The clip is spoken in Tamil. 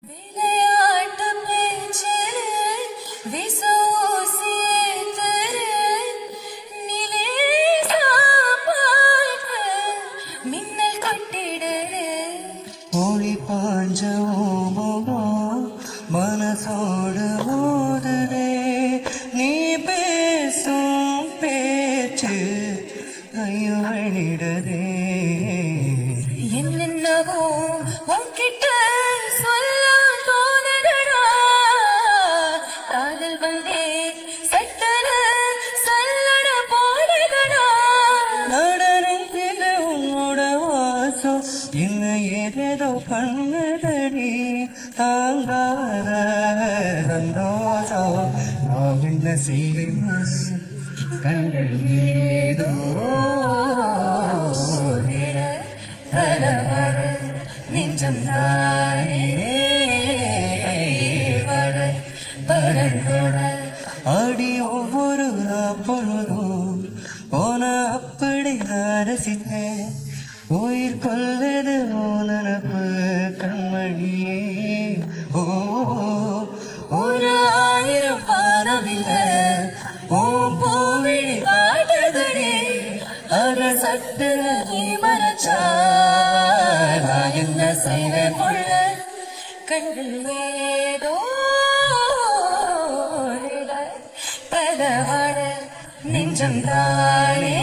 விளையாட்டம் பேச்சு விசோசியே தரு நிலே சாப்பாக மின்னல் கொட்டிடு ஒளி பாஞ்ச ஓமோ மனசோடு ஓடுதே நீ பேசும் பேச்சு ஐயோ வெளியிடுதே என்னென்னவோ உன்கிட்ட சொல்ல தோணுதடா காதல் வந்தே சட்டன சல்லட போடுதடா நடனத்தில உன்னோட வாசம் என்ன ஏதேதோ பண்ணுதடி தாங்காத சந்தோஷம் நான் என்ன செய்வேன் கண்கள் ஏதோ நெஞ்சம் தானே அடி ஒவ்வொரு பொழுதும் போன அப்படி ரசித்தேன் உயிர் கொள்ளது உனப்பு கண்மணியே ஓ ஒரு ஆயிரம் பாரவில்லை ஓ பூவிழி காட்டுதடி அத சட்டு நீ மறைச்சா நான் என்ன செய்வேன் கொள்ள கண்கள் ஏதோ பதவாட நெஞ்சம் தானே